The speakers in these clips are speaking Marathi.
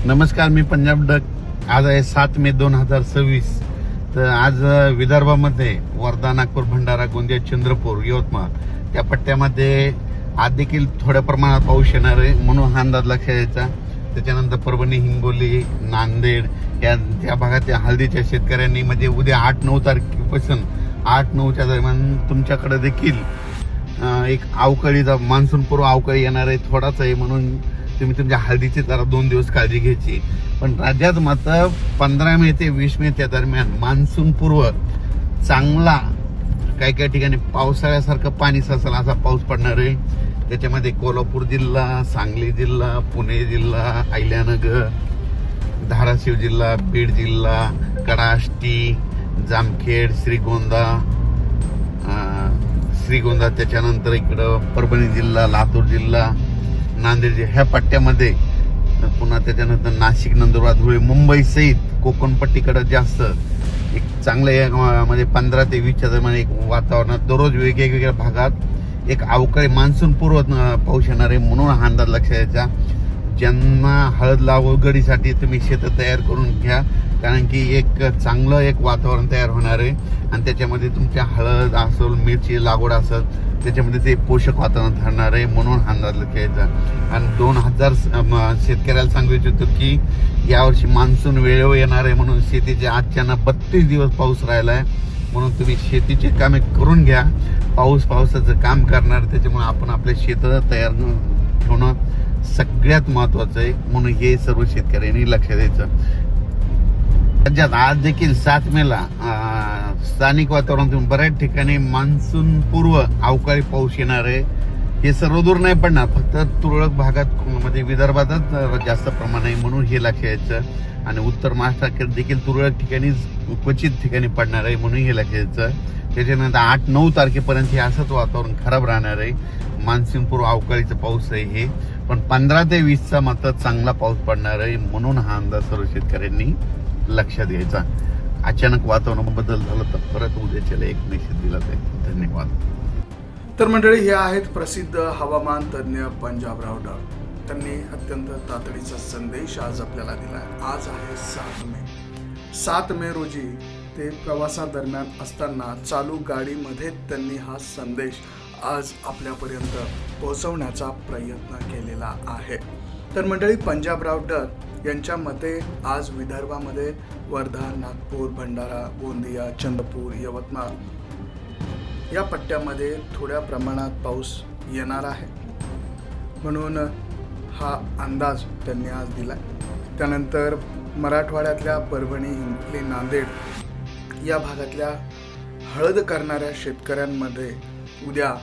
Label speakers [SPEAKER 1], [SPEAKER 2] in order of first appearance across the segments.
[SPEAKER 1] नमस्कार, मी पंजाब डक. आज आहे 7 मे 2026. तर आज विदर्भामध्ये वर्धा, नागपूर, भंडारा, गोंदिया, चंद्रपूर, यवतमाळ त्या पट्ट्यामध्ये आज देखील थोड्या प्रमाणात पाऊस येणार आहे, म्हणून हा अंदाज लक्षात यायचा. त्याच्यानंतर परभणी, हिंगोली, नांदेड या भागातील हळदीच्या शेतकऱ्यांनी म्हणजे उद्या 8-9 तारखेपासून 8-9च्या दरम्यान तुमच्याकडे देखील एक अवकाळीचा मान्सूनपूर्व अवकाळी येणार आहे. थोडाच आहे, म्हणून तुम्ही तुमच्या हळदीची जरा 2 दिवस काळजी घ्यायची. पण राज्यात मात्र 15 मे ते 20 मे त्या दरम्यान मान्सून पूर्व चांगला काही ठिकाणी पावसाळ्यासारखं पाणी साचेल असा पाऊस पडणार आहे. त्याच्यामध्ये कोल्हापूर जिल्हा, सांगली जिल्हा, पुणे जिल्हा, अहिल्यानगर, धाराशिव जिल्हा, बीड जिल्हा, कडाष्टी, जामखेड, श्रीगोंदा, त्याच्यानंतर इकडं परभणी जिल्हा, लातूर जिल्हा, नांदेड ह्या पट्ट्यामध्ये, पुन्हा त्याच्यानंतर नाशिक, नंदुरबार, धुळे, मुंबई सहित कोकणपट्टीकडे जास्त एक चांगलं म्हणजे 15 ते 20च्या दरम्यान एक वातावरणात दररोज वेगवेगळ्या भागात एक अवकाळी मान्सून पूर्व पाऊस येणार आहे. म्हणून हा अंदाज लक्षात यायचा. ज्यांना हळद लागवडीसाठी तुम्ही शेतं तयार करून घ्या, कारण की एक चांगलं एक वातावरण तयार होणार आहे आणि त्याच्यामध्ये तुमच्या हळद असेल, मिरची लागवड असेल, त्याच्यामध्ये ते पोषक वातावरण ठरणार आहे. म्हणून हा अंदाज लक्षात यायचा. आणि 2000 शेतकऱ्याला सांगू इच्छितो की यावर्षी मान्सून वेळेवर येणार आहे, म्हणून शेतीचे आजच्यानं 32 दिवस पाऊस राहिला आहे. म्हणून तुम्ही शेतीची कामे करून घ्या. पावसाचं काम करणार, त्याच्यामुळे आपण आपले शेतं तयार ठेवणं सगळ्यात महत्वाचं आहे. म्हणून हे सर्व शेतकऱ्यांनी लक्षात द्यायचं. राज्यात आज देखील 7 मेला स्थानिक वातावरणातून बऱ्याच ठिकाणी मान्सून पूर्व अवकाळी पाऊस येणार आहे. हे सर्व दूर नाही पडणार, फक्त तुरळक भागात म्हणजे विदर्भातच जास्त प्रमाण आहे, म्हणून हे लक्षात यायचं. आणि उत्तर महाराष्ट्रात देखील तुरळक ठिकाणी क्वचित ठिकाणी पडणार आहे, म्हणून हे लक्षात यायचं. त्याच्यानंतर 8-9 तारखेपर्यंत हे असंच वातावरण खराब राहणार आहे. मान्सून पूर्व अवकाळीचा पाऊस आहे हे. पण 15 ते 20चा मात्र चांगला पाऊस पडणार आहे, म्हणून हा अंदाज सर्व शेतकऱ्यांनी लक्षात घ्यायचा. अचानक वातावरण बदल झाला तर परत उद्याच्याला एक मेसेज दिला जाईल. धन्यवाद.
[SPEAKER 2] तर मंडळी, हे आहेत प्रसिद्ध हवामान तज्ज्ञ पंजाबराव डक. त्यांनी अत्यंत तातडीचा संदेश आज आपल्याला दिला. आज आहे 7 मे. 7 मे रोजी ते प्रवासादरम्यान असताना चालू गाडीमध्ये त्यांनी हा संदेश आज आपल्यापर्यंत पोहोचवण्याचा प्रयत्न केलेला आहे. तर मंडळी, पंजाबराव डक यांच्या मते आज विदर्भामध्ये वर्धा, नागपूर, भंडारा, गोंदिया, चंद्रपूर, यवतमाळ या पट्ट्यामध्ये थोड्या प्रमाणात पाऊस येणार आहे, म्हणून हा अंदाज त्यांनी आज दिला. त्यानंतर मराठवाड्यातल्या परभणी, हिंगोली, नांदेड या भागातल्या हळद करणाऱ्या शेतकऱ्यांमध्ये उद्या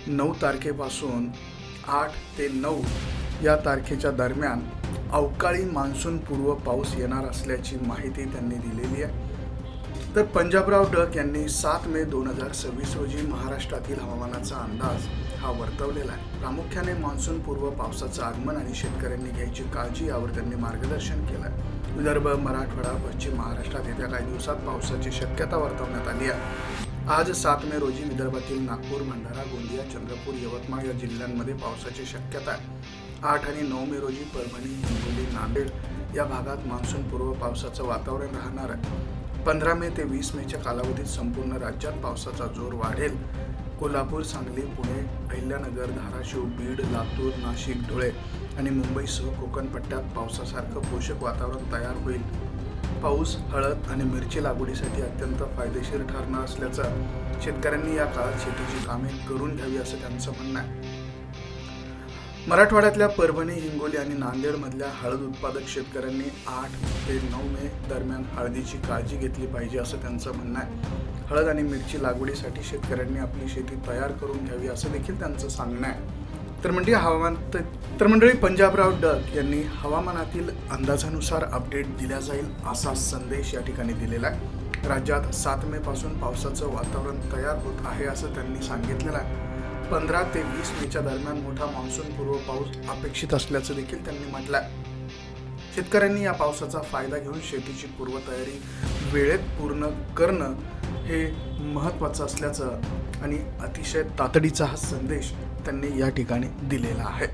[SPEAKER 2] 9 तारखेपासून 8 ते 9 या तारखेच्या दरम्यान अवकाळी मान्सूनपूर्व पाऊस येणार असल्याची माहिती त्यांनी दिलेली आहे. तर पंजाबराव डक यांनी 7 मे 2026 रोजी महाराष्ट्रातील हवामानाचा अंदाज हा वर्तवलेला आहे. प्रामुख्याने मान्सूनपूर्व पावसाचं आगमन आणि शेतकऱ्यांनी घ्यायची काळजी यावर त्यांनी मार्गदर्शन केलं आहे. विदर्भ, मराठवाडा, पश्चिम महाराष्ट्रात येत्या काही दिवसात पावसाची शक्यता वर्तवण्यात आली आहे. आज 7 मे रोजी विदर्भातील नागपूर, भंडारा, गोंदिया, चंद्रपूर, यवतमाळ या जिल्ह्यांमध्ये पावसाची शक्यता आहे. 8 आणि 9 मे रोजी परभणी, हिंगोली, नांदेड या भागात मान्सूनपूर्व पावसाचं वातावरण राहणार आहे. 15 मे ते 20 मेच्या कालावधीत संपूर्ण राज्यात पावसाचा जोर वाढेल. कोल्हापूर, सांगली, पुणे, अहिल्यानगर, धाराशिव, बीड, लातूर, नाशिक, धुळे आणि मुंबईसह कोकणपट्ट्यात पावसासारखं पोषक वातावरण तयार होईल. पाऊस हळद आणि मिरची लागवडीसाठी अत्यंत फायदेशीर ठरणार असल्याचं शेतकऱ्यांनी या काळात शेतीची कामे करून घ्यावी असं त्यांचं म्हणणं आहे. मराठवाड्यातल्या परभणी, हिंगोली आणि नांदेडमधल्या हळद उत्पादक शेतकऱ्यांनी 8 ते 9 मे दरम्यान हळदीची काळजी घेतली पाहिजे असं त्यांचं म्हणणं आहे. हळद आणि मिरची लागवडीसाठी शेतकऱ्यांनी आपली शेती तयार करून घ्यावी असं देखील त्यांचं सांगणं आहे. तर मंडळी, पंजाबराव डक यांनी हवामानातील अंदाजानुसार अपडेट दिल्या जाईल असा संदेश या ठिकाणी दिलेला आहे. राज्यात 7 मे पासून पावसाचं वातावरण तयार होत आहे असं त्यांनी सांगितलेलं आहे. 15 ते 20 मेच्या दरम्यान मोठा मान्सूनपूर्व पाऊस अपेक्षित असल्याचं देखील त्यांनी म्हटलं आहे. शेतकऱ्यांनी या पावसाचा फायदा घेऊन शेतीची पूर्वतयारी वेळेत पूर्ण करणं हे महत्त्वाचं असल्याचं आणि अतिशय तातडीचा हा संदेश त्यांनी या ठिकाणी दिलेला आहे.